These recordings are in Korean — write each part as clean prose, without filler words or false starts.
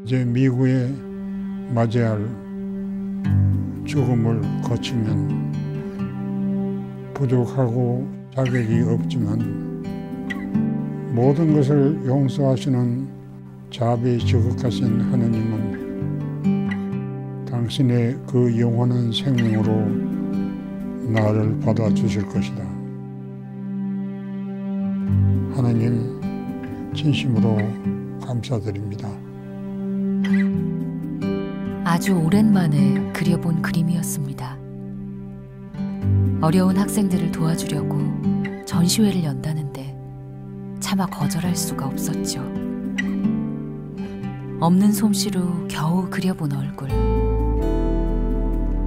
이제 미국에 맞이할 죽음을 거치면 부족하고 자격이 없지만 모든 것을 용서하시는 자비 지극하신 하느님은 당신의 그 영원한 생명으로 나를 받아주실 것이다. 하느님 진심으로 감사드립니다. 아주 오랜만에 그려본 그림이었습니다. 어려운 학생들을 도와주려고 전시회를 연다는데 차마 거절할 수가 없었죠. 없는 솜씨로 겨우 그려본 얼굴.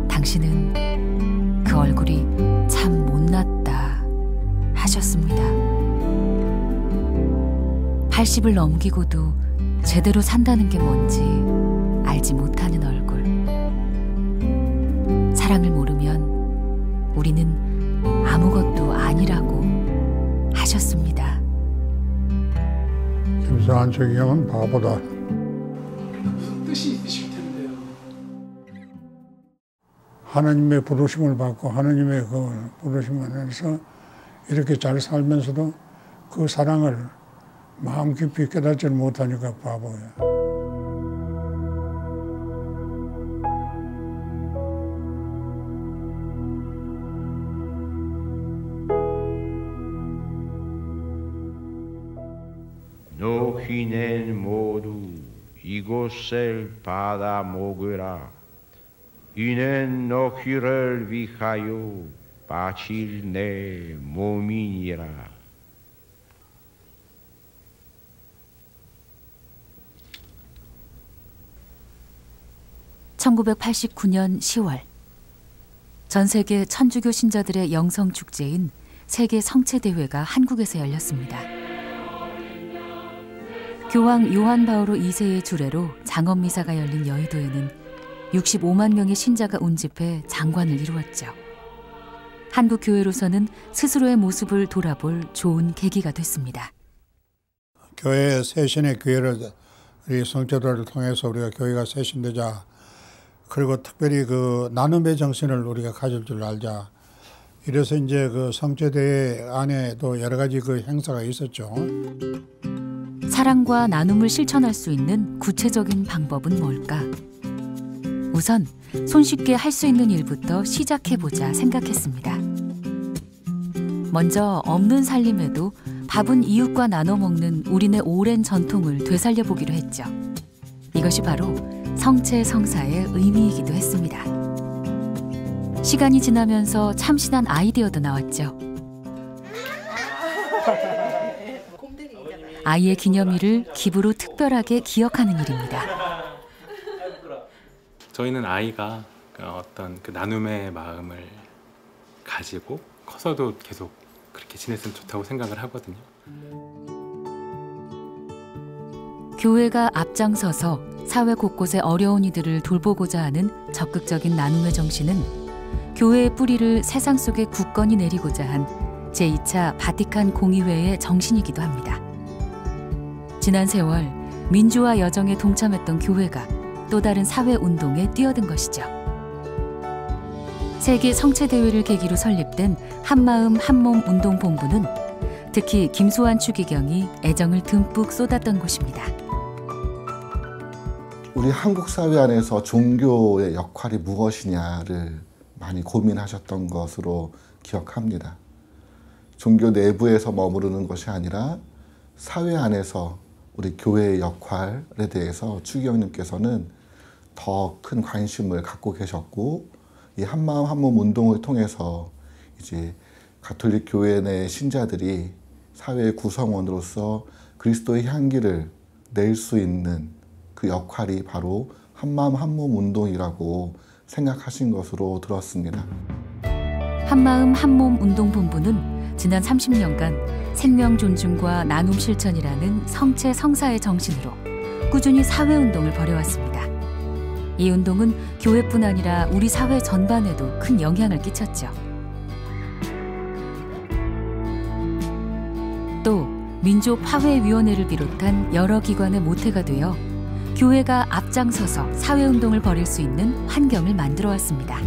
당신은 그 얼굴이 참 못났다 하셨습니다. 80을 넘기고도 제대로 산다는 게 뭔지 알지 못하는 얼굴. 사랑을 모르면 우리는 아무것도 아니라고 하셨습니다. 김수환 형은 바보다. 무슨 뜻이 있으실 텐데요. 하나님의 부르심을 받고 하나님의 그 부르심 안에서 이렇게 잘 살면서도 그 사랑을 마음 깊이 깨닫지 못하니까 바보야. 너희는 모두 이곳을 받아 먹으라. 이는 너희를 위하여 바칠 내 몸이니라. 1989년 10월 전 세계 천주교 신자들의 영성 축제인 세계 성체대회가 한국에서 열렸습니다. 교황 요한 바오로 2세의 주례로 장엄미사가 열린 여의도에는 65만 명의 신자가 운집해 장관을 이루었죠. 한국 교회로서는 스스로의 모습을 돌아볼 좋은 계기가 됐습니다. 교회 세신의 기회를 우리 성도들을 통해서 우리가 교회가 세신되자. 그리고 특별히 그 나눔의 정신을 우리가 가질 줄 알자. 이래서 이제 그 성체대회 안에도 여러 가지 그 행사가 있었죠. 사랑과 나눔을 실천할 수 있는 구체적인 방법은 뭘까? 우선 손쉽게 할 수 있는 일부터 시작해보자 생각했습니다. 먼저 없는 살림에도 밥은 이웃과 나눠 먹는 우리네 오랜 전통을 되살려보기로 했죠. 이것이 바로 성체 성사의 의미이기도 했습니다. 시간이 지나면서 참신한 아이디어도 나왔죠. 아이의 기념일을 기부로 특별하게 기억하는 일입니다. 저희는 아이가 어떤 그 나눔의 마음을 가지고 커서도 계속 그렇게 지냈으면 좋다고 생각을 하거든요. 교회가 앞장서서 사회 곳곳의 어려운 이들을 돌보고자 하는 적극적인 나눔의 정신은 교회의 뿌리를 세상 속에 굳건히 내리고자 한 제2차 바티칸 공의회의 정신이기도 합니다. 지난 세월 민주화 여정에 동참했던 교회가 또 다른 사회운동에 뛰어든 것이죠. 세계 성체대회를 계기로 설립된 한마음 한몸 운동본부는 특히 김수환 추기경이 애정을 듬뿍 쏟았던 곳입니다. 우리 한국 사회 안에서 종교의 역할이 무엇이냐를 많이 고민하셨던 것으로 기억합니다. 종교 내부에서 머무르는 것이 아니라 사회 안에서 우리 교회의 역할에 대해서 추기경님께서는 더 큰 관심을 갖고 계셨고, 이 한마음 한몸 운동을 통해서 이제 가톨릭 교회 내 신자들이 사회의 구성원으로서 그리스도의 향기를 낼 수 있는 그 역할이 바로 한마음 한몸 운동이라고 생각하신 것으로 들었습니다. 한마음 한몸 운동본부는 지난 30년간 생명 존중과 나눔 실천이라는 성체 성사의 정신으로 꾸준히 사회운동을 벌여왔습니다. 이 운동은 교회뿐 아니라 우리 사회 전반에도 큰 영향을 끼쳤죠. 또 민족화해위원회를 비롯한 여러 기관의 모태가 되어 교회가 앞장서서 사회운동을 벌일 수 있는 환경을 만들어 왔습니다.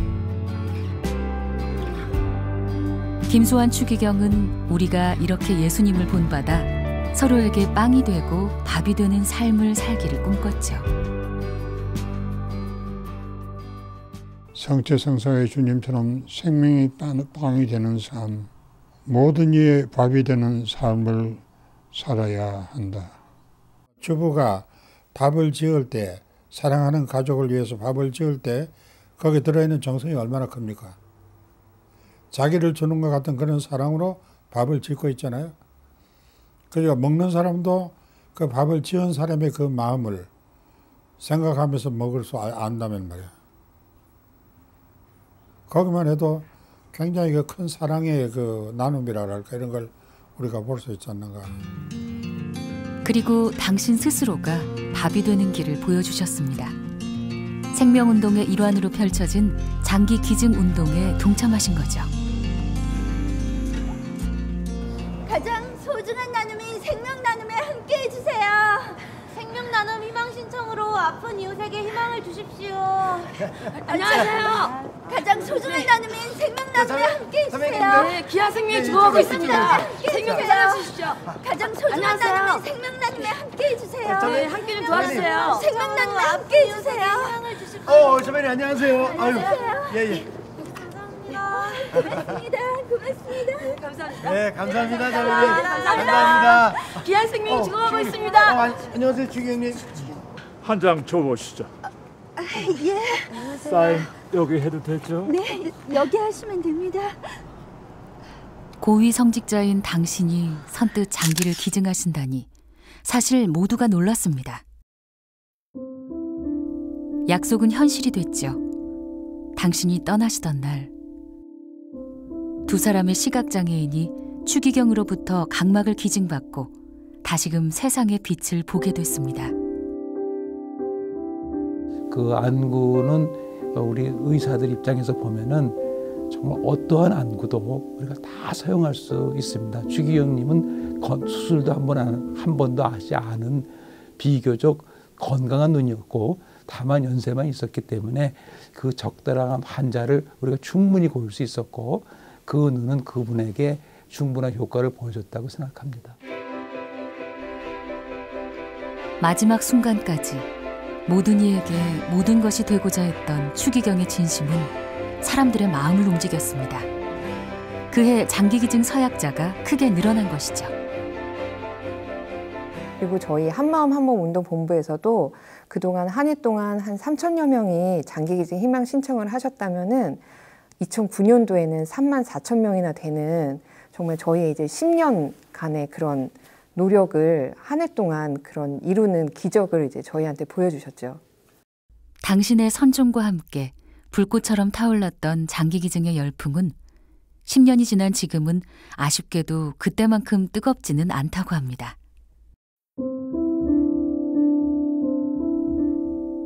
김소환 추기경은 우리가 이렇게 예수님을 본받아 서로에게 빵이 되고 밥이 되는 삶을 살기를 꿈꿨죠. 성체성사의 주님처럼 생명이 빵이 되는 삶, 모든 이의 밥이 되는 삶을 살아야 한다. 주부가 밥을 지을 때, 사랑하는 가족을 위해서 밥을 지을 때 거기에 들어있는 정성이 얼마나 큽니까? 자기를 주는 것 같은 그런 사랑으로 밥을 짓고 있잖아요. 그러니까 먹는 사람도 그 밥을 지은 사람의 그 마음을 생각하면서 먹을 수 안다면 말이야. 거기만 해도 굉장히 그 큰 사랑의 그 나눔이랄까 이런 걸 우리가 볼 수 있지 않는가. 그리고 당신 스스로가 밥이 되는 길을 보여주셨습니다. 생명운동의 일환으로 펼쳐진 장기 기증 운동에 동참하신 거죠. 가장 소중한 나눔인 생명 나눔에 함께 해주세요. 생명 나눔 희망 신청으로 아픈 이웃에게 희망을 주십시오. 안녕하세요. 가장 소중한 나눔인 생명 나눔에 함께 해주세요. 네, 기아 생명이 죽어가고 있습니다. 생명 살려주십시오. 가장 소중한 나눔인 생명 나눔에 함께 해주세요. 네, 함께 좀 도와주세요. 생명 나눔에 함께 해주세요. 희망을 주십시오. 선배님 안녕하세요. 안녕하세요. 예. 고맙습니다. 고맙습니다. 네, 감사합니다. 네, 감사합니다, 선배님. 감사합니다. 기아 생명이 죽어가고 있습니다. 안녕하세요, 주경님. 한 장 줘보시죠. 예. 사인 여기 해도 되죠? 네, 여기 하시면 됩니다. 고위 성직자인 당신이 선뜻 장기를 기증하신다니 사실 모두가 놀랐습니다. 약속은 현실이 됐죠. 당신이 떠나시던 날, 두 사람의 시각장애인이 추기경으로부터 각막을 기증받고 다시금 세상의 빛을 보게 됐습니다. 그 안구는 우리 의사들 입장에서 보면은 정말 어떠한 안구도 우리가 다 사용할 수 있습니다. 추기경님은 수술도 한 번도 하지 않은 비교적 건강한 눈이었고 다만 연세만 있었기 때문에 그 적절한 환자를 우리가 충분히 고를 수 있었고 그 눈은 그분에게 충분한 효과를 보여줬다고 생각합니다. 마지막 순간까지 모든 이에게 모든 것이 되고자 했던 추기경의 진심은 사람들의 마음을 움직였습니다. 그해 장기기증 서약자가 크게 늘어난 것이죠. 그리고 저희 한마음 한몸 운동본부에서도 그동안 한 해 동안 한 3,000여 명이 장기기증 희망 신청을 하셨다면은 2009년도에는 34,000명이나 되는 정말 저희의 이제 10년간의 그런 노력을 한 해 동안 그런 이루는 기적을 이제 저희한테 보여주셨죠. 당신의 선종과 함께 불꽃처럼 타올랐던 장기기증의 열풍은 10년이 지난 지금은 아쉽게도 그때만큼 뜨겁지는 않다고 합니다.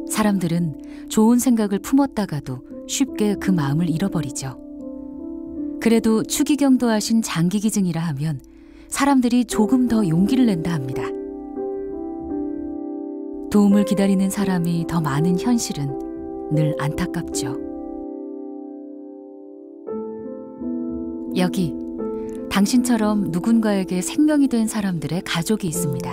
사람들은 좋은 생각을 품었다가도 쉽게 그 마음을 잃어버리죠. 그래도 추기경도 하신 장기기증이라 하면 사람들이 조금 더 용기를 낸다 합니다. 도움을 기다리는 사람이 더 많은 현실은 늘 안타깝죠. 여기 당신처럼 누군가에게 생명이 된 사람들의 가족이 있습니다.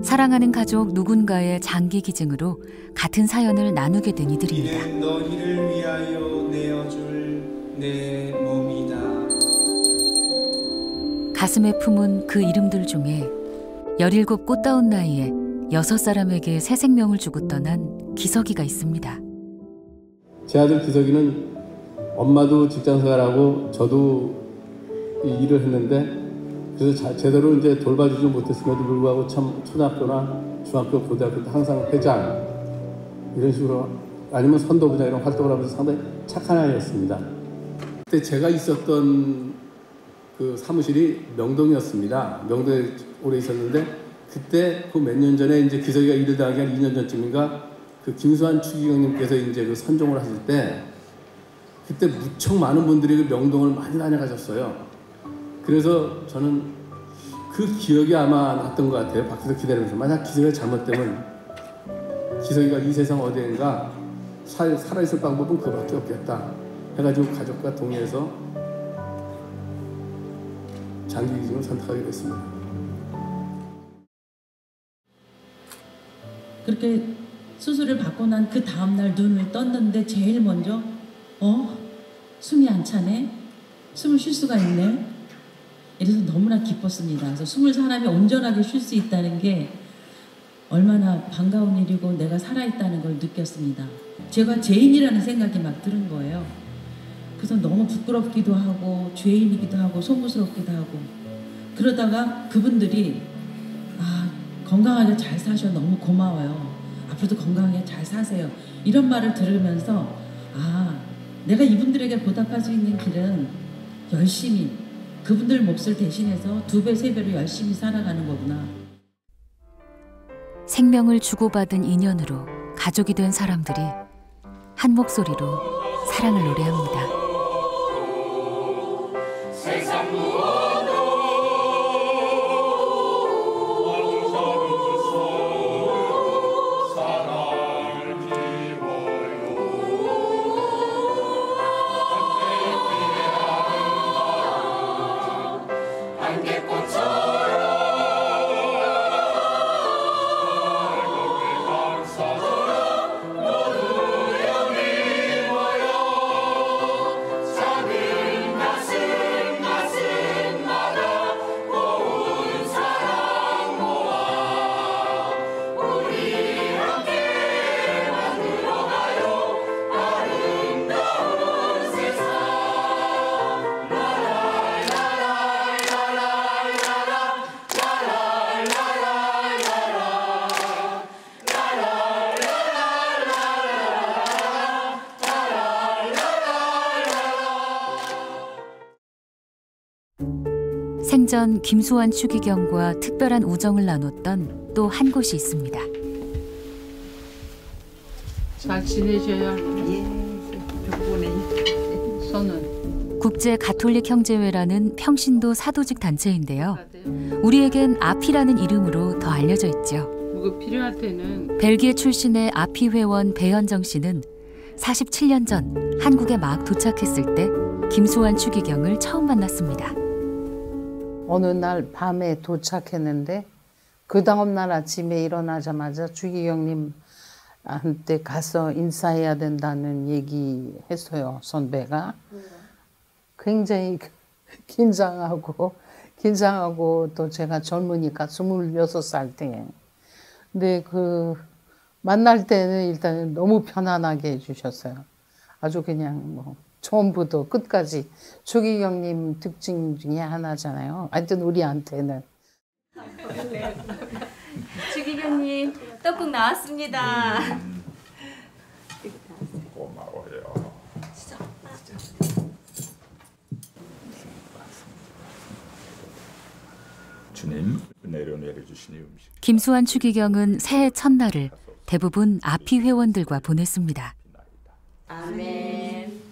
사랑하는 가족 누군가의 장기기증으로 같은 사연을 나누게 된 이들입니다. 이는 너희를 위하여 내어줄 내 몸이다. 가슴에 품은 그 이름들 중에 17 꽃다운 나이에 6사람에게 새 생명을 주고 떠난 기석이가 있습니다. 제 아들 기석이는 엄마도 직장생활하고 저도 일을 했는데 그래서 제대로 이제 돌봐주지 못했음에도 불구하고 참 초등학교나 중학교, 고등학교 때 항상 회장 이런 식으로 아니면 선도부장 이런 활동을 하면서 상당히 착한 아이였습니다. 그때 제가 있었던 그 사무실이 명동이었습니다. 명동에 오래 있었는데 그때 그 몇 년 전에 이제 기석이가 일을 당하기 한 2년 전쯤인가 그 김수환 추기경님께서 이제 그 선종을 하실 때 그때 무척 많은 분들이 그 명동을 많이 다녀가셨어요. 그래서 저는 그 기억이 아마 났던 것 같아요. 밖에서 기다리면서 만약 기석이가 잘못되면 기석이가 이 세상 어디인가 살아있을 방법은 그밖에 없겠다 해가지고 가족과 동의해서 장기 기증을 선택하게 됐습니다. 그렇게 수술을 받고 난 그 다음날 눈을 떴는데 제일 먼저 숨이 안 차네? 숨을 쉴 수가 있네? 이래서 너무나 기뻤습니다. 그래서 숨을 사람이 온전하게 쉴 수 있다는 게 얼마나 반가운 일이고 내가 살아있다는 걸 느꼈습니다. 제가 죄인이라는 생각이 막 드는 거예요. 그래서 너무 부끄럽기도 하고 죄인이기도 하고 송구스럽기도 하고 그러다가 그분들이 건강하게 잘 사셔 너무 고마워요. 앞으로도 건강하게 잘 사세요. 이런 말을 들으면서 내가 이분들에게 보답할 수 있는 길은 열심히 그분들 몫을 대신해서 2배, 3배로 열심히 살아가는 거구나. 생명을 주고받은 인연으로 가족이 된 사람들이 한 목소리로 사랑을 노래합니다. 생전 김수환 추기경과 특별한 우정을 나눴던 또 한 곳이 있습니다. 잘 지내셔요? 예, 덕분에 선은. 국제 가톨릭 형제회라는 평신도 사도직 단체인데요. 우리에겐 아피라는 이름으로 더 알려져 있죠. 뭐가 필요할 때는. 벨기에 출신의 아피 회원 배현정 씨는 47년 전 한국에 막 도착했을 때 김수환 추기경을 처음 만났습니다. 어느 날 밤에 도착했는데 그 다음 날 아침에 일어나자마자 추기경님한테 가서 인사해야 된다는 얘기 했어요. 선배가. 굉장히 긴장하고 또 제가 젊으니까 26살 때. 근데 그 만날 때는 일단 너무 편안하게 해주셨어요. 아주 그냥 뭐 처음부터 끝까지 추기경님 특징 중에 하나잖아요. 하여튼 우리한테는. 추기경님 떡국 나왔습니다. 고마워요. 주님 은혜로 내려주시니 음식. 김수환 추기경은 새해 첫날을 대부분 아피 회원들과 보냈습니다. 아멘.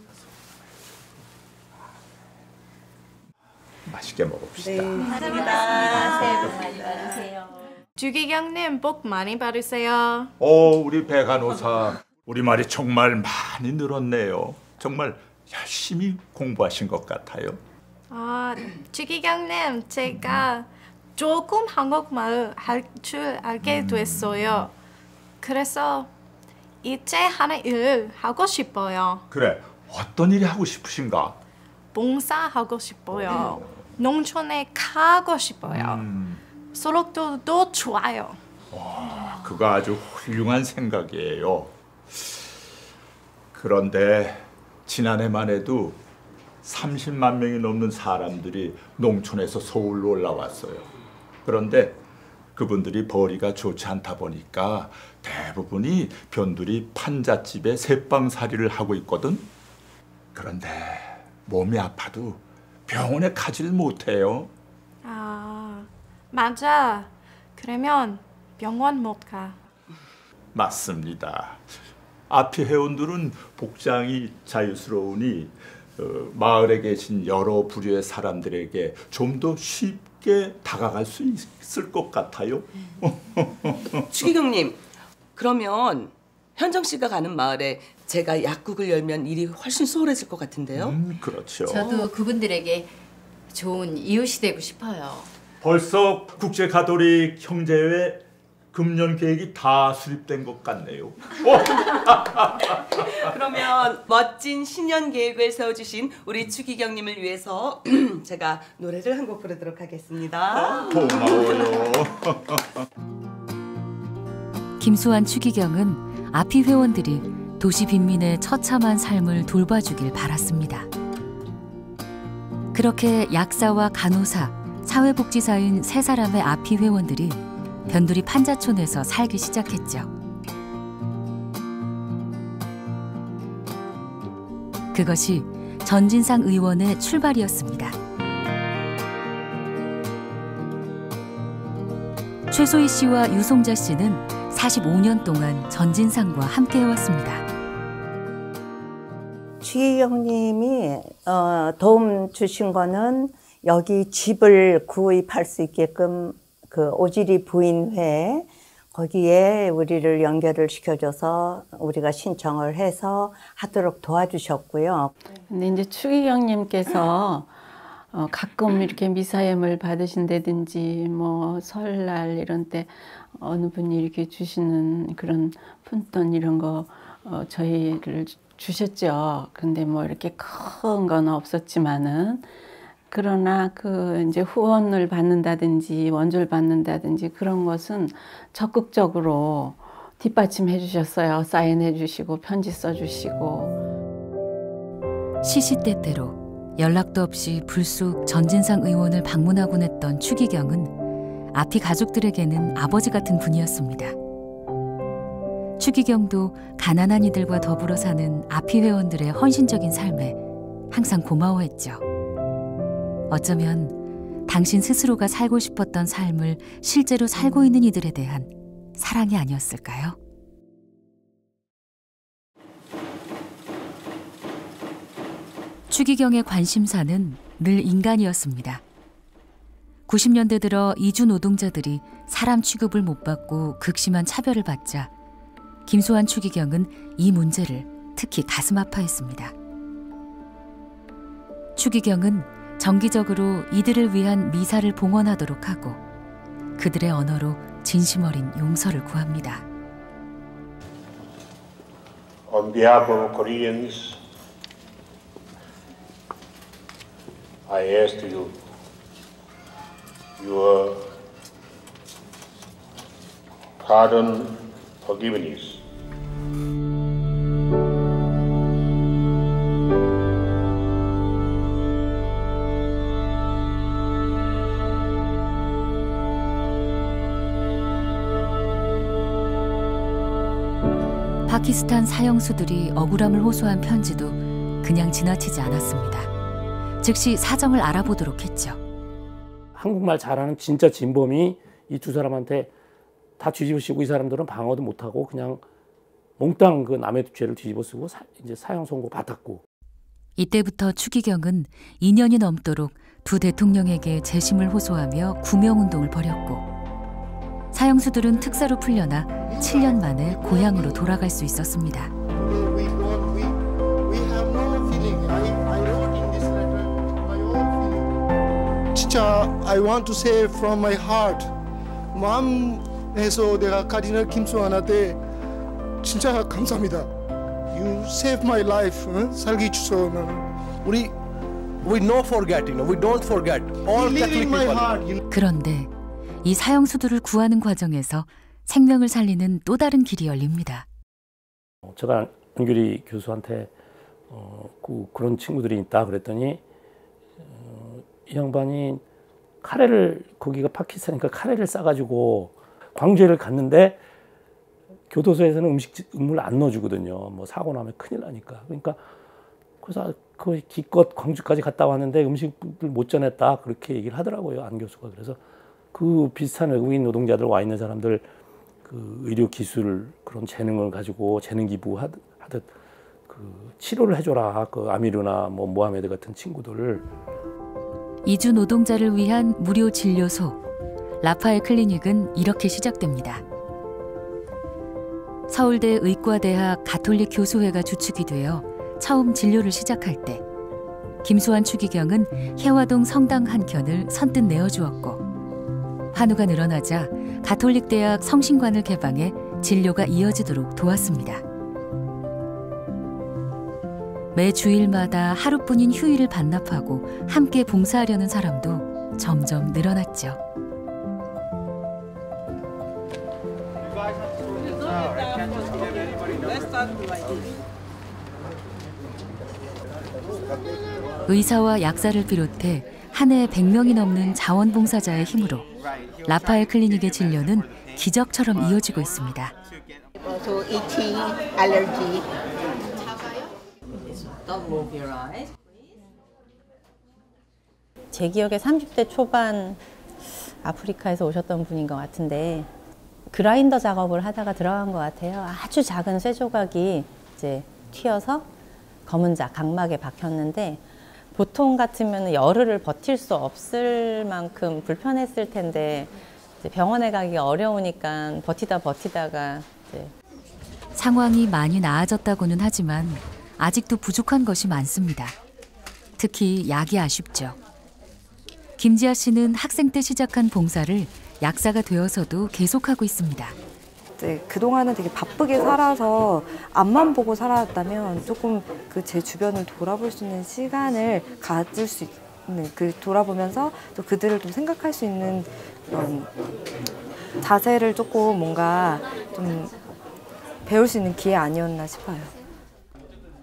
맛있게 먹읍시다. 네, 감사합니다. 새해 복 많이 받으세요. 추기경님 복 많이 받으세요. 우리 백간호사 우리말이 정말 많이 늘었네요. 정말 열심히 공부하신 것 같아요. 추기경님 제가 조금 한국말 할 줄 알게 됐어요. 그래서 이제 하는 일 하고 싶어요. 그래, 어떤 일이 하고 싶으신가? 봉사하고 싶어요. 농촌에 가고 싶어요. 소록도도 좋아요. 그거 아주 훌륭한 생각이에요. 그런데 지난해만 해도 30만 명이 넘는 사람들이 농촌에서 서울로 올라왔어요. 그런데 그분들이 벌이가 좋지 않다 보니까 대부분이 변두리 판잣집에 새빵살이를 하고 있거든. 그런데 몸이 아파도 병원에 가지를 못해요. 맞아. 그러면 병원 못 가. 맞습니다. 아피 회원들은 복장이 자유스러우니 마을에 계신 여러 부류의 사람들에게 좀 더 쉽고 쉽게 다가갈 수 있을 것 같아요. 추기경님, 그러면 현정 씨가 가는 마을에 제가 약국을 열면 일이 훨씬 수월해질 것 같은데요? 그렇죠. 저도 그분들에게 좋은 이웃이 되고 싶어요. 벌써 국제 가톨릭 형제회 금년 계획이 다 수립된 것 같네요. 그러면 멋진 신년 계획을 세워주신 우리 추기경님을 위해서 제가 노래를 한 곡 부르도록 하겠습니다. 고마워요. 김수환 추기경은 아피 회원들이 도시 빈민의 처참한 삶을 돌봐주길 바랐습니다. 그렇게 약사와 간호사, 사회복지사인 세 사람의 아피 회원들이 변두리 판자촌에서 살기 시작했죠. 그것이 전진상 의원의 출발이었습니다. 최소희 씨와 유송자 씨는 45년 동안 전진상과 함께해왔습니다. 추기경님이 도움 주신 거는 여기 집을 구입할 수 있게끔 그 오지리 부인회 거기에 우리를 연결을 시켜줘서 우리가 신청을 해서 하도록 도와주셨고요. 근데 이제 추기경님께서 가끔 이렇게 미사엠을 받으신다든지 뭐 설날 이런 때 어느 분이 이렇게 주시는 그런 푼돈 이런 거 저희를 주셨죠. 근데 뭐 이렇게 큰 건 없었지만은 그러나 그 이제 후원을 받는다든지 원조를 받는다든지 그런 것은 적극적으로 뒷받침해 주셨어요. 사인해 주시고 편지 써 주시고. 시시때때로 연락도 없이 불쑥 전진상 의원을 방문하곤 했던 추기경은 아피 가족들에게는 아버지 같은 분이었습니다. 추기경도 가난한 이들과 더불어 사는 아피 회원들의 헌신적인 삶에 항상 고마워했죠. 어쩌면 당신 스스로가 살고 싶었던 삶을 실제로 살고 있는 이들에 대한 사랑이 아니었을까요? 추기경의 관심사는 늘 인간이었습니다. 90년대 들어 이주 노동자들이 사람 취급을 못 받고 극심한 차별을 받자 김수환 추기경은 이 문제를 특히 가슴 아파했습니다. 추기경은 정기적으로 이들을 위한 미사를 봉헌하도록 하고 그들의 언어로 진심 어린 용서를 구합니다. On behalf of Koreans, I ask you your pardon, forgiveness. 파키스탄 사형수들이 억울함을 호소한 편지도 그냥 지나치지 않았습니다. 즉시 사정을 알아보도록 했죠. 한국말 잘하는 진짜 진범이 이 두 사람한테 다 뒤집어쓰고 이 사람들은 방어도 못하고 그냥 몽땅 그 남의 죄를 뒤집어쓰고 이제 사형 선고 받았고. 이때부터 추기경은 2년이 넘도록 두 대통령에게 재심을 호소하며 구명운동을 벌였고 사형수들은 특사로 풀려나 7년 만에 고향으로 돌아갈 수 있었습니다. 진짜 I want to say from my heart. 마음에서 내가 카디널 김수환한테 진짜 감사합니다. You saved my life. 살기 주셔서 We no forget, we don't forget. All Catholic people. 그런데 이 사형수들을 구하는 과정에서 생명을 살리는 또 다른 길이 열립니다. 제가 안규리 교수한테 그런 친구들이 있다 그랬더니 이 양반이 카레를 거기가 파키스탄이니까 카레를 싸가지고 광주를 갔는데 교도소에서는 음식물 안 넣어주거든요. 뭐 사고 나면 큰일 나니까. 그러니까 그래서 그 기껏 광주까지 갔다 왔는데 음식을 못 전했다 그렇게 얘기를 하더라고요. 안 교수가. 그래서 그 비슷한 외국인 노동자들 와 있는 사람들 그 의료 기술 그런 재능을 가지고 재능 기부하듯 그 치료를 해줘라. 그 아미르나 뭐 모하메드 같은 친구들. 이주 노동자를 위한 무료 진료소 라파엘 클리닉은 이렇게 시작됩니다. 서울대 의과대학 가톨릭 교수회가 주축이 되어 처음 진료를 시작할 때 김수환 추기경은 혜화동 성당 한 켠을 선뜻 내어주었고 환우가 늘어나자 가톨릭대학 성심관을 개방해 진료가 이어지도록 도왔습니다. 매 주일마다 하루뿐인 휴일을 반납하고 함께 봉사하려는 사람도 점점 늘어났죠. 의사와 약사를 비롯해 한 해 100명이 넘는 자원봉사자의 힘으로 라파엘 클리닉의 진료는 기적처럼 이어지고 있습니다. 제 기억에 30대 초반 아프리카에서 오셨던 분인 것 같은데 그라인더 작업을 하다가 들어간 것 같아요. 아주 작은 쇠 조각이 이제 튀어서 검은자 각막에 박혔는데 보통 같으면 열흘을 버틸 수 없을 만큼 불편했을 텐데 이제 병원에 가기 어려우니까 버티다가 이제 상황이 많이 나아졌다고는 하지만 아직도 부족한 것이 많습니다. 특히 약이 아쉽죠. 김지아 씨는 학생 때 시작한 봉사를 약사가 되어서도 계속하고 있습니다. 네, 그동안은 되게 바쁘게 살아서 앞만 보고 살았다면 조금 그 제 주변을 돌아볼 수 있는 시간을 가질 수 있는, 돌아보면서 또 그들을 좀 생각할 수 있는 그런 자세를 조금 뭔가 좀 배울 수 있는 기회 아니었나 싶어요.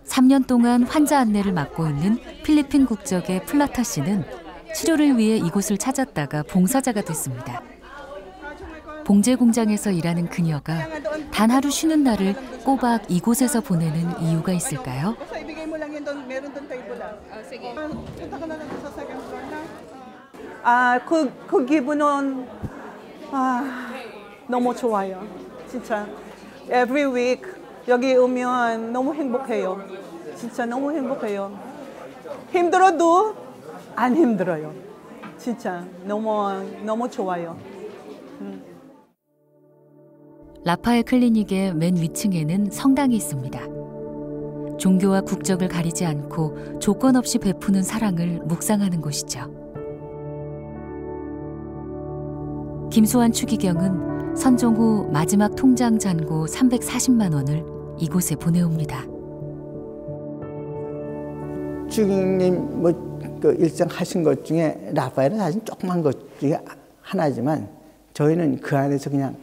3년 동안 환자 안내를 맡고 있는 필리핀 국적의 플라타 씨는 치료를 위해 이곳을 찾았다가 봉사자가 됐습니다. 봉제 공장에서 일하는 그녀가 단 하루 쉬는 날을 꼬박 이곳에서 보내는 이유가 있을까요? 그 기분은 너무 좋아요. 진짜 every week 여기 오면 너무 행복해요. 진짜 너무 행복해요. 힘들어도 안 힘들어요. 진짜 너무 좋아요. 라파엘 클리닉의 맨 위층에는 성당이 있습니다. 종교와 국적을 가리지 않고 조건 없이 베푸는 사랑을 묵상하는 곳이죠. 김수환 추기경은 선종 후 마지막 통장 잔고 340만 원을 이곳에 보내옵니다. 추기경님 그 일생 하신 것 중에 라파엘은 사실 조그만 것 중에 하나지만 저희는 그 안에서 그냥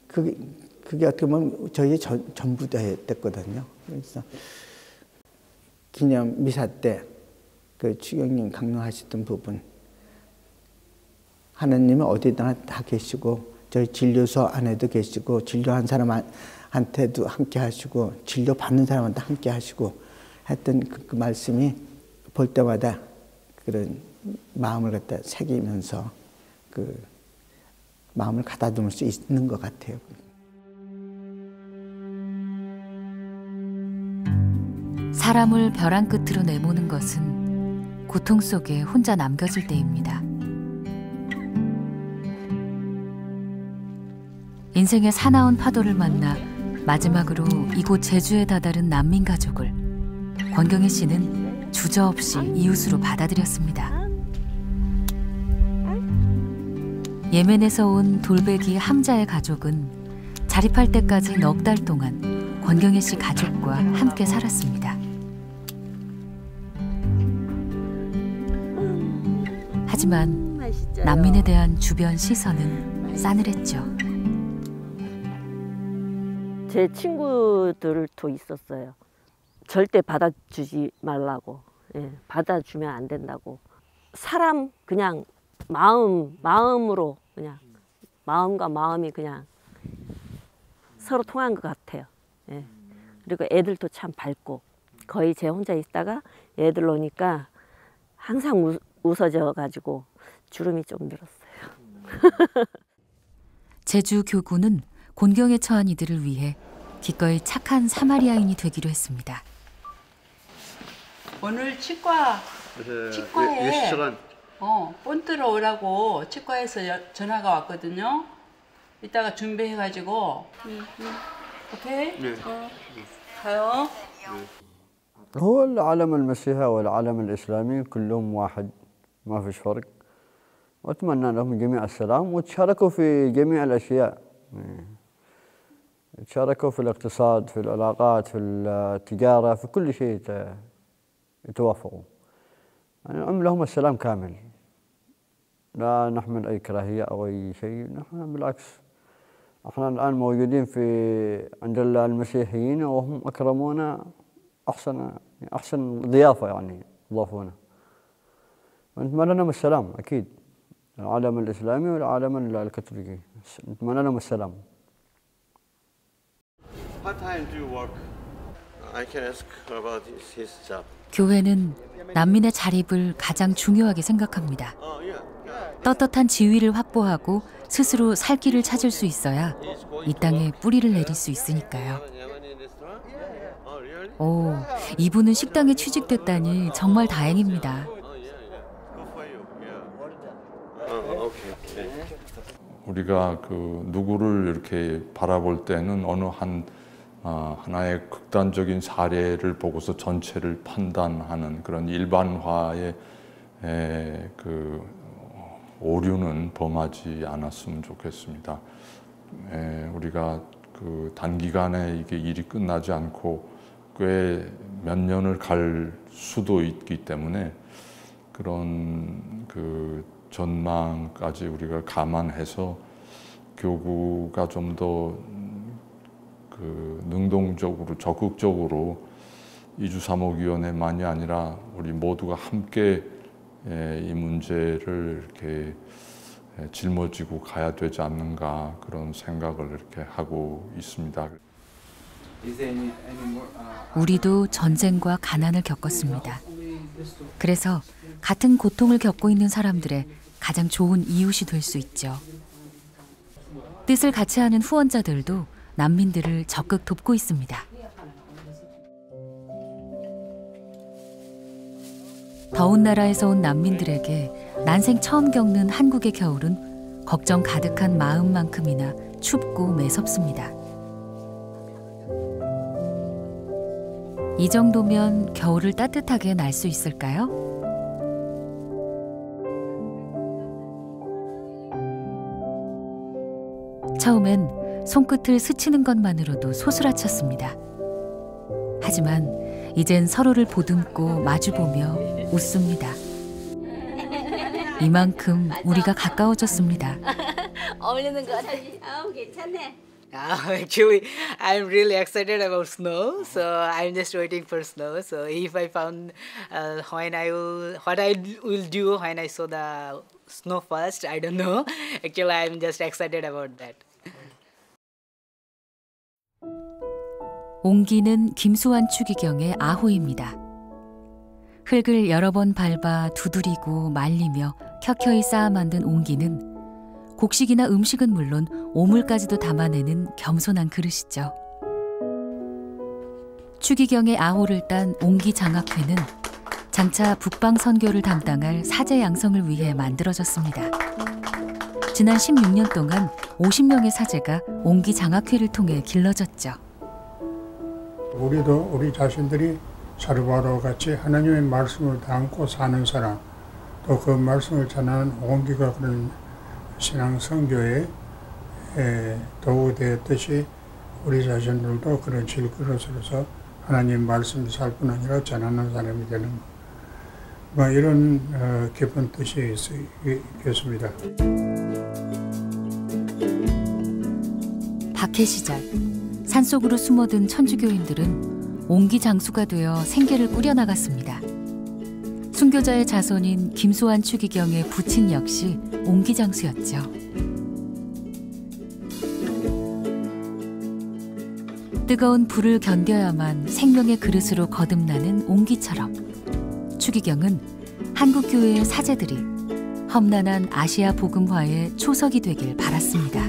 그게 어떻게 보면 저희의 전부 됐거든요. 그래서 기념 미사 때 그 추기경님 강론하셨던 부분, 하나님은 어디다나 다 계시고 저희 진료소 안에도 계시고 진료한 사람한테도 함께 하시고 진료 받는 사람한테 함께 하시고 했던 그 말씀이 볼 때마다 그런 마음을 갖다 새기면서 그 마음을 가다듬을 수 있는 것 같아요. 사람을 벼랑 끝으로 내모는 것은 고통 속에 혼자 남겨질 때입니다. 인생의 사나운 파도를 만나 마지막으로 이곳 제주에 다다른 난민 가족을 권경희 씨는 주저없이 이웃으로 받아들였습니다. 예멘에서 온 돌베기 함자의 가족은 자립할 때까지 넉 달 동안 권경희 씨 가족과 함께 살았습니다. 하지만 난민에 대한 주변 시선은 싸늘했죠. 제 친구들도 있었어요. 절대 받아주지 말라고. 받아주면 안 된다고. 사람 그냥 마음으로 그냥 마음과 마음이 그냥 서로 통한 것 같아요. 그리고 애들도 참 밝고 거의 제 혼자 있다가 애들 오니까 항상 웃어져 가지고 주름이 좀 늘었어요. 제주 교구는 곤경에 처한 이들을 위해 기꺼이 착한 사마리아인이 되기로 했습니다. 오늘 치과 치과에 몇 시간? 본뜨러 오라고 치과에서 전화가 왔거든요. 이따가 준비해가지고. 오케이? 네. 가요. هو العالم المسيحي والعالم الإسلامي كلهم واحد ما فيش فرق وأتمنى لهم جميع السلام وتشاركوا في جميع الأشياء تشاركوا في الاقتصاد في العلاقات في التجارة في كل شيء يتوافقوا يعني لهم السلام كامل لا نحمل أي كراهية أو أي شيء نحن بالعكس احنا الآن موجودين عند المسيحيين وهم أكرمونا أحسن ضيافة يعني ضافونا نتمنى لهم السلام أكيد العالم الإسلامي والعالم الكاثوليكي نتمنى لهم السلام. What time do you work? I can ask about his job. 교회는 난민의 자립을 가장 중요하게 생각합니다. 떳떳한 지위를 확보하고 스스로 살 길을 찾을 수 있어야 이 땅에 뿌리를 내릴 수 있으니까요. 오, 이분은 식당에 취직됐다니 정말 다행입니다. 우리가 누구를 이렇게 바라볼 때는 어느 하나의 극단적인 사례를 보고서 전체를 판단하는 그런 일반화의 오류는 범하지 않았으면 좋겠습니다. 우리가 단기간에 이게 일이 끝나지 않고 꽤 몇 년을 갈 수도 있기 때문에 그런 전망까지 우리가 감안해서 교구가 좀 더 능동적으로 적극적으로 이주사목위원회만이 아니라 우리 모두가 함께 이 문제를 이렇게 짊어지고 가야 되지 않는가 그런 생각을 이렇게 하고 있습니다. 우리도 전쟁과 가난을 겪었습니다. 그래서 같은 고통을 겪고 있는 사람들의 가장 좋은 이웃이 될 수 있죠. 뜻을 같이 하는 후원자들도 난민들을 적극 돕고 있습니다. 더운 나라에서 온 난민들에게 난생 처음 겪는 한국의 겨울은 걱정 가득한 마음만큼이나 춥고 매섭습니다. 이 정도면 겨울을 따뜻하게 날 수 있을까요? 처음엔 손끝을 스치는 것만으로도 소스라쳤습니다. 하지만 이젠 서로를 보듬고 마주보며 웃습니다. 이만큼 우리가 가까워졌습니다. 어울리는 것 같아. 괜찮네. Actually, I'm really excited about snow, so I'm just waiting for snow. So if I found what I will do when I saw the snow first, I don't know. Actually, I'm just excited about that. 옹기는 김수환 추기경의 아호입니다. 흙을 여러 번 밟아 두드리고 말리며 켜켜이 쌓아 만든 옹기는 곡식이나 음식은 물론 오물까지도 담아내는 겸손한 그릇이죠. 추기경의 아호를 딴 옹기 장학회는 장차 북방 선교를 담당할 사제 양성을 위해 만들어졌습니다. 지난 16년 동안 50명의 사제가 옹기 장학회를 통해 길러졌죠. 우리도 우리 자신들이 사르바로 같이 하나님의 말씀을 담고 사는 사람, 또 그 말씀을 전하는 옹기가 그런 신앙 선교에 도구 되었듯이 우리 자신들도 그런 질그릇으로서 하나님 말씀을 살 뿐 아니라 전하는 사람이 되는 뭐 이런 깊은 뜻이 있겠습니다. 박해 시절 산속으로 숨어든 천주교인들은 옹기 장수가 되어 생계를 꾸려나갔습니다. 순교자의 자손인 김수환 추기경의 부친 역시 옹기 장수였죠. 뜨거운 불을 견뎌야만 생명의 그릇으로 거듭나는 옹기처럼 추기경은 한국교회의 사제들이 험난한 아시아 복음화의 초석이 되길 바랐습니다.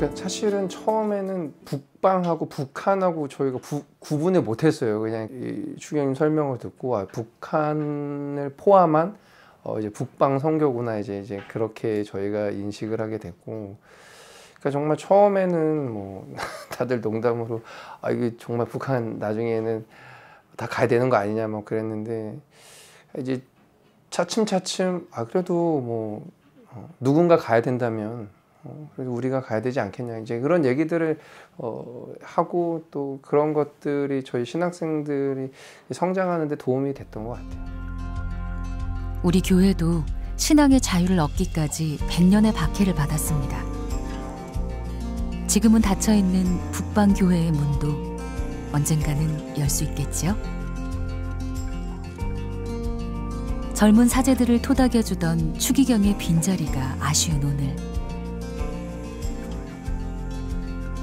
그러니까 사실은 처음에는 북방하고 북한하고 저희가 구분을 못했어요. 그냥 이 추기경님 설명을 듣고 북한을 포함한 이제 북방 선교구나 이제 그렇게 저희가 인식을 하게 됐고, 그러니까 정말 처음에는 뭐 다들 농담으로 이게 정말 북한 나중에는 다 가야 되는 거 아니냐 뭐 그랬는데, 이제 차츰차츰 그래도 뭐 누군가 가야 된다면 그래도 우리가 가야 되지 않겠냐, 이제 그런 얘기들을 하고, 또 그런 것들이 저희 신학생들이 성장하는 데 도움이 됐던 것 같아요. 우리 교회도 신앙의 자유를 얻기까지 100년의 박해를 받았습니다. 지금은 닫혀있는 북방교회의 문도 언젠가는 열 수 있겠지요? 젊은 사제들을 토닥여주던 추기경의 빈자리가 아쉬운 오늘,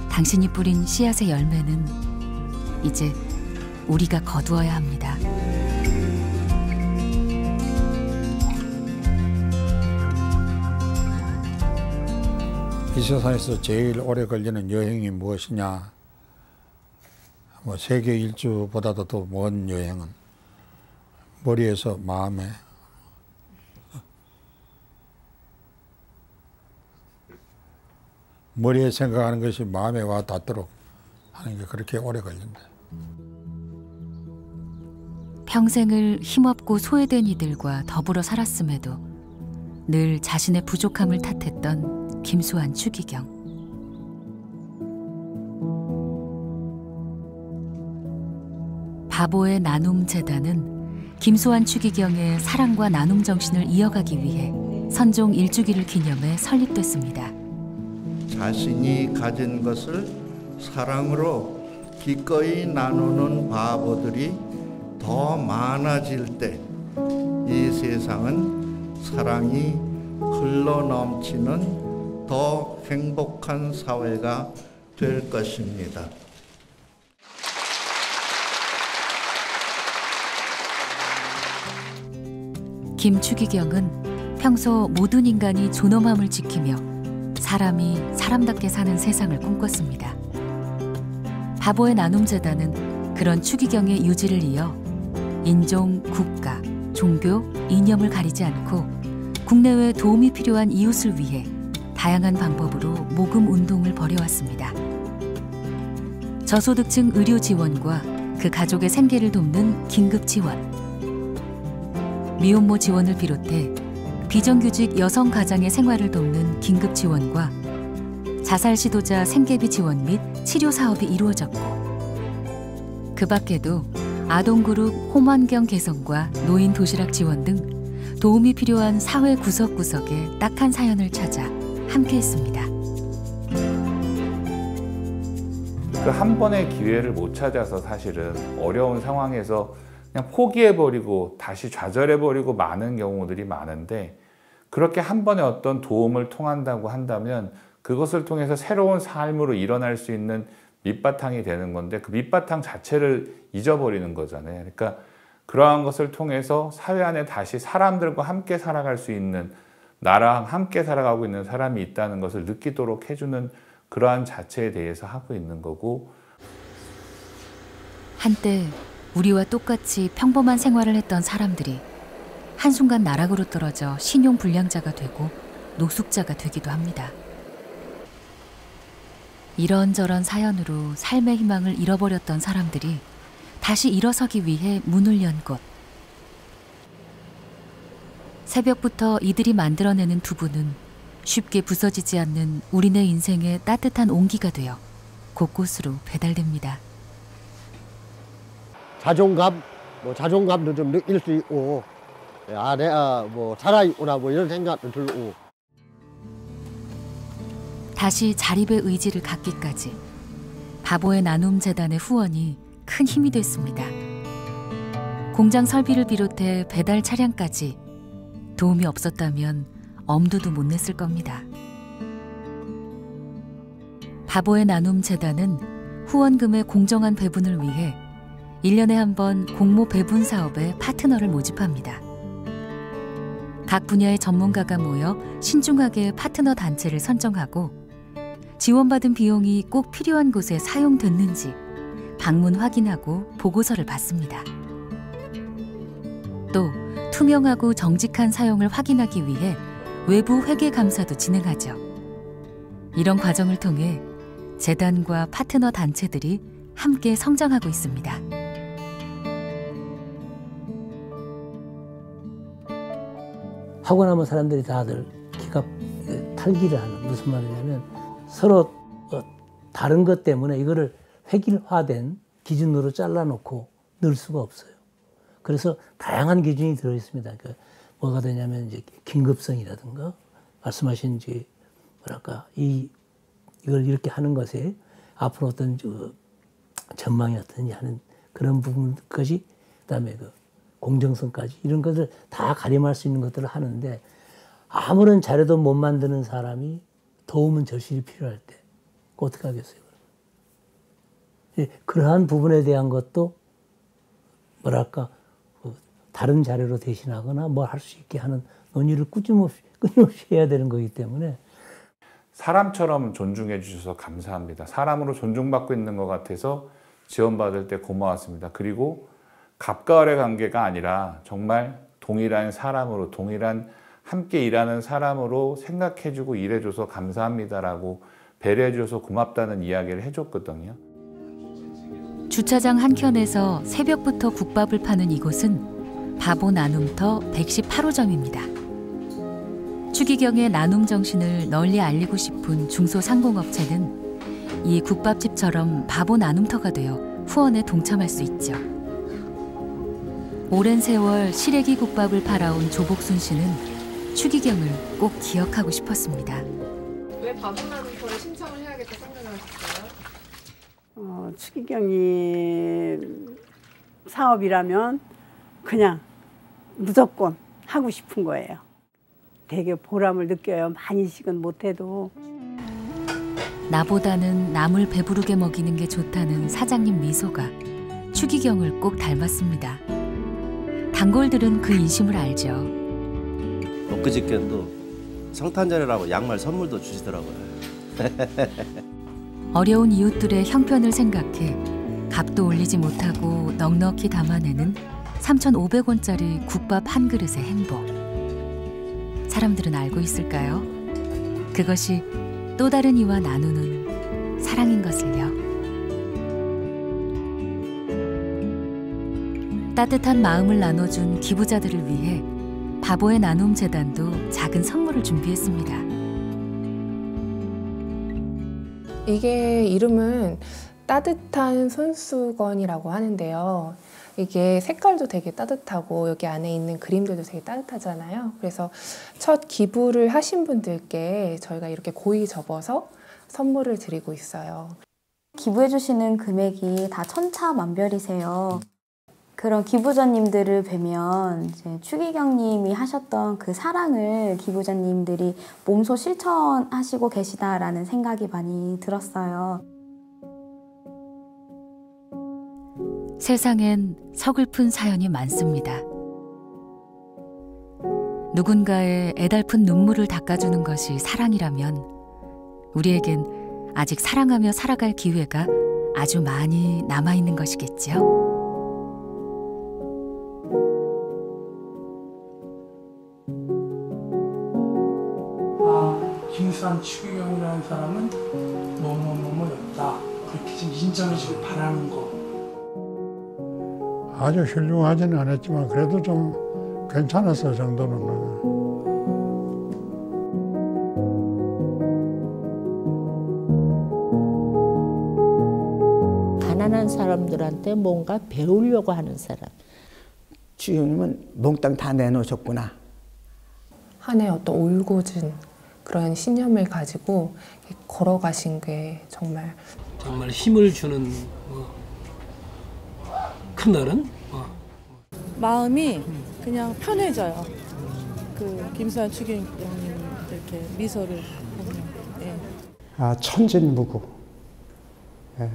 당신이 뿌린 씨앗의 열매는 이제 우리가 거두어야 합니다. 이 세상에서 제일 오래 걸리는 여행이 무엇이냐? 뭐 세계 일주보다도 더 먼 여행은 머리에서 마음에, 머리에 생각하는 것이 마음에 와 닿도록 하는 게 그렇게 오래 걸린다. 평생을 힘없고 소외된 이들과 더불어 살았음에도 늘 자신의 부족함을 탓했던 김수환 추기경. 바보의 나눔 재단은 김수환 추기경의 사랑과 나눔 정신을 이어가기 위해 선종 1주기를 기념해 설립됐습니다. 자신이 가진 것을 사랑으로 기꺼이 나누는 바보들이 더 많아질 때 이 세상은 사랑이 흘러넘치는 더 행복한 사회가 될 것입니다. 김추기경은 평소 모든 인간이 존엄함을 지키며 사람이 사람답게 사는 세상을 꿈꿨습니다. 바보의 나눔재단은 그런 추기경의 유지를 이어 인종, 국가, 종교, 이념을 가리지 않고 국내외 도움이 필요한 이웃을 위해 다양한 방법으로 모금 운동을 벌여왔습니다. 저소득층 의료 지원과 그 가족의 생계를 돕는 긴급 지원, 미혼모 지원을 비롯해 비정규직 여성 가장의 생활을 돕는 긴급 지원과 자살 시도자 생계비 지원 및 치료 사업이 이루어졌고, 그 밖에도 아동그룹 홈환경 개선과 노인 도시락 지원 등 도움이 필요한 사회 구석구석에 딱한 사연을 찾아 함께했습니다. 그 한 번의 기회를 못 찾아서 사실은 어려운 상황에서 그냥 포기해버리고 다시 좌절해버리고 많은 경우들이 많은데, 그렇게 한 번의 어떤 도움을 통한다고 한다면 그것을 통해서 새로운 삶으로 일어날 수 있는 밑바탕이 되는 건데, 그 밑바탕 자체를 잊어버리는 거잖아요. 그러니까 그러한 것을 통해서 사회 안에 다시 사람들과 함께 살아갈 수 있는, 나랑 함께 살아가고 있는 사람이 있다는 것을 느끼도록 해주는 그러한 자체에 대해서 하고 있는 거고. 한때 우리와 똑같이 평범한 생활을 했던 사람들이 한순간 나락으로 떨어져 신용불량자가 되고 노숙자가 되기도 합니다. 이런저런 사연으로 삶의 희망을 잃어버렸던 사람들이 다시 일어서기 위해 문을 연 곳. 새벽부터 이들이 만들어내는 두부는 쉽게 부서지지 않는 우리네 인생의 따뜻한 온기가 되어 곳곳으로 배달됩니다. 자존감도 좀 느낄 수 있고, 내가 뭐 살아있구나 뭐 이런 생각도 들고. 다시 자립의 의지를 갖기까지 바보의 나눔 재단의 후원이 큰 힘이 됐습니다. 공장 설비를 비롯해 배달 차량까지 도움이 없었다면 엄두도 못 냈을 겁니다. 바보의 나눔 재단은 후원금의 공정한 배분을 위해 1년에 한 번 공모 배분 사업에 파트너를 모집합니다. 각 분야의 전문가가 모여 신중하게 파트너 단체를 선정하고 지원받은 비용이 꼭 필요한 곳에 사용됐는지 방문 확인하고 보고서를 받습니다. 또 투명하고 정직한 사용을 확인하기 위해 외부 회계 감사도 진행하죠. 이런 과정을 통해 재단과 파트너 단체들이 함께 성장하고 있습니다. 하고 나면 사람들이 다들 기가 탈기를 하는, 무슨 말이냐면 서로 다른 것 때문에 이거를 획일화된 기준으로 잘라놓고 넣을 수가 없어요. 그래서 다양한 기준이 들어있습니다. 그러니까 뭐가 되냐면 이제 긴급성이라든가 말씀하신 이제 뭐랄까 이걸 이렇게 하는 것에 앞으로 어떤 전망이 어떠냐 하는 그런 부분까지, 그다음에 그 공정성까지 이런 것을 다 가림할 수 있는 것들을 하는데, 아무런 자료도 못 만드는 사람이 도움은 절실히 필요할 때 어떻게 하겠어요? 그러한 부분에 대한 것도 뭐랄까 다른 자료로 대신하거나 뭐 할 수 있게 하는 논의를 끊임없이 해야 되는 거기 때문에. 사람처럼 존중해 주셔서 감사합니다. 사람으로 존중받고 있는 것 같아서 지원받을 때 고마웠습니다. 그리고 갑과 을의 관계가 아니라 정말 동일한 사람으로, 동일한 함께 일하는 사람으로 생각해주고 일해줘서 감사합니다라고 배려해줘서 고맙다는 이야기를 해줬거든요. 주차장 한켠에서 새벽부터 국밥을 파는 이곳은 바보 나눔터 118호점입니다. 추기경의 나눔 정신을 널리 알리고 싶은 중소상공업체는 이 국밥집처럼 바보 나눔터가 되어 후원에 동참할 수 있죠. 오랜 세월 시래기 국밥을 팔아온 조복순 씨는 추기경을 꼭 기억하고 싶었습니다. 왜 바보 나눔터를 신청을 해야겠다 생각을 하셨어요? 추기경이 사업이라면 그냥 무조건 하고 싶은 거예요. 되게 보람을 느껴요. 많이씩은 못해도. 나보다는 남을 배부르게 먹이는 게 좋다는 사장님 미소가 추기경을 꼭 닮았습니다. 단골들은 그 인심을 알죠. 엊그저께도 성탄절이라고 양말 선물도 주시더라고요. 어려운 이웃들의 형편을 생각해 값도 올리지 못하고 넉넉히 담아내는 3,500원짜리 국밥 한 그릇의 행복. 사람들은 알고 있을까요? 그것이 또 다른 이와 나누는 사랑인 것을요. 따뜻한 마음을 나눠준 기부자들을 위해 바보의 나눔 재단도 작은 선물을 준비했습니다. 이게 이름은 따뜻한 손수건이라고 하는데요. 이게 색깔도 되게 따뜻하고 여기 안에 있는 그림들도 되게 따뜻하잖아요. 그래서 첫 기부를 하신 분들께 저희가 이렇게 고이 접어서 선물을 드리고 있어요. 기부해주시는 금액이 다 천차만별이세요. 그런 기부자님들을 뵈면 이제 추기경님이 하셨던 그 사랑을 기부자님들이 몸소 실천하시고 계시다라는 생각이 많이 들었어요. 세상엔 서글픈 사연이 많습니다. 누군가의 애달픈 눈물을 닦아주는 것이 사랑이라면 우리에겐 아직 사랑하며 살아갈 기회가 아주 많이 남아있는 것이겠죠. 김수환 추기경이라는 사람은 뭐뭐뭐뭐였다. 그렇게 좀 인정해 주길 바라는 거. 아주 훌륭하지는 않았지만 그래도 좀 괜찮았어 정도는. 가난한 사람들한테 뭔가 배우려고 하는 사람. 추기경님은 몽땅 다 내놓으셨구나. 한 해 어떤 올곧은 그런 신념을 가지고 걸어가신 게 정말 힘을 주는 큰 날은 마음이 그냥 편해져요. 그 김수환 추기경님 이렇게 미소를 보면. 예. 천진무구. 예.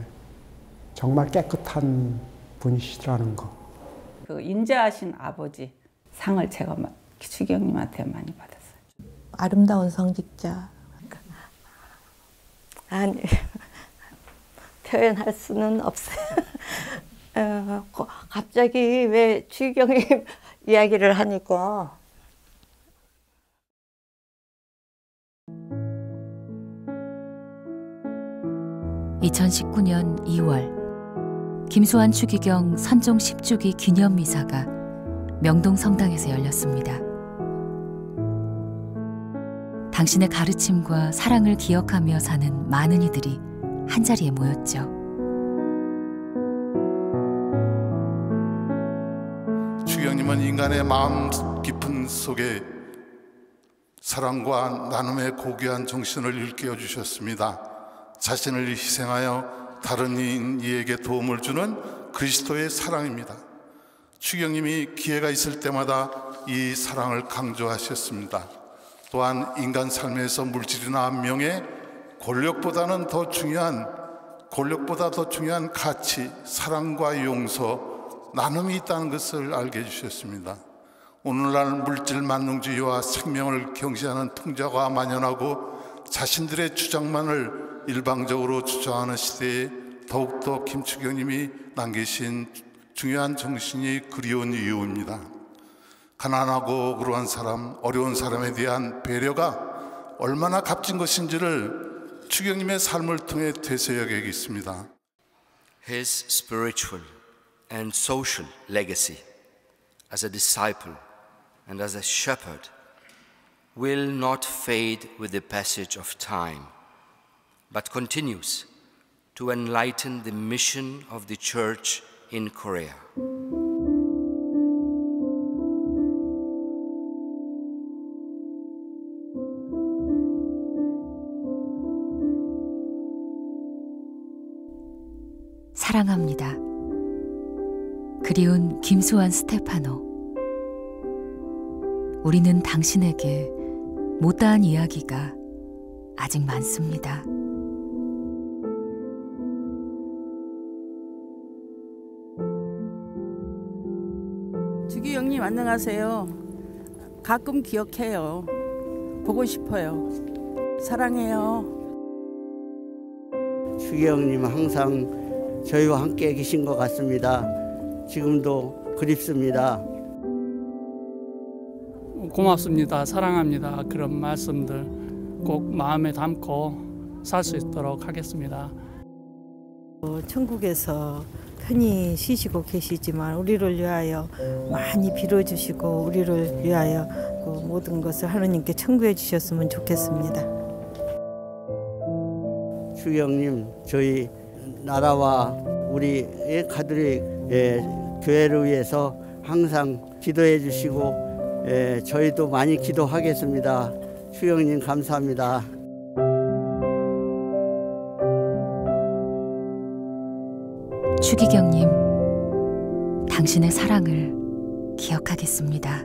정말 깨끗한 분이시라는 거. 그 인자하신 아버지 상을 제가 추기경님한테 많이 받았어요. 아름다운 성직자. 아니, 표현할 수는 없어요. 갑자기 왜 추기경이 이야기를 하니까. (2019년 2월) 김수환 추기경 선종 10주기 기념미사가 명동 성당에서 열렸습니다. 당신의 가르침과 사랑을 기억하며 사는 많은 이들이 한자리에 모였죠. 추기경님은 인간의 마음 깊은 속에 사랑과 나눔의 고귀한 정신을 일깨워 주셨습니다. 자신을 희생하여 다른 이에게 도움을 주는 그리스도의 사랑입니다. 추기경님이 기회가 있을 때마다 이 사랑을 강조하셨습니다. 또한 인간 삶에서 물질이나 명예, 권력보다 더 중요한 가치, 사랑과 용서, 나눔이 있다는 것을 알게 해주셨습니다. 오늘날 물질 만능주의와 생명을 경시하는 통자가 만연하고 자신들의 주장만을 일방적으로 주장하는 시대에 더욱더 김추경님이 남기신 중요한 정신이 그리운 이유입니다. 가난하고 억울한 사람, 어려운 사람에 대한 배려가 얼마나 값진 것인지를 추경님의 삶을 통해 되새겨야겠습니다. His spiritual and social legacy as a disciple and as a shepherd will not fade with the passage of time, but continues to enlighten the mission of the Church in Korea. 사랑합니다. 그리운 김수환 스테파노. 우리는 당신에게 못다한 이야기가 아직 많습니다. 추기경님 안녕하세요. 가끔 기억해요. 보고 싶어요. 사랑해요. 추기경님 항상 저희와 함께 계신 것 같습니다. 지금도 그립습니다. 고맙습니다. 사랑합니다. 그런 말씀들 꼭 마음에 담고 살 수 있도록 하겠습니다. 천국에서 편히 쉬시고 계시지만 우리를 위하여 많이 빌어주시고 우리를 위하여 그 모든 것을 하느님께 청구해 주셨으면 좋겠습니다. 추기경님, 저희 나라와 우리 가톨릭 교회를 위해서 항상 기도해 주시고 저희도 많이 기도하겠습니다. 추기경님 감사합니다. 추기경님, 당신의 사랑을 기억하겠습니다.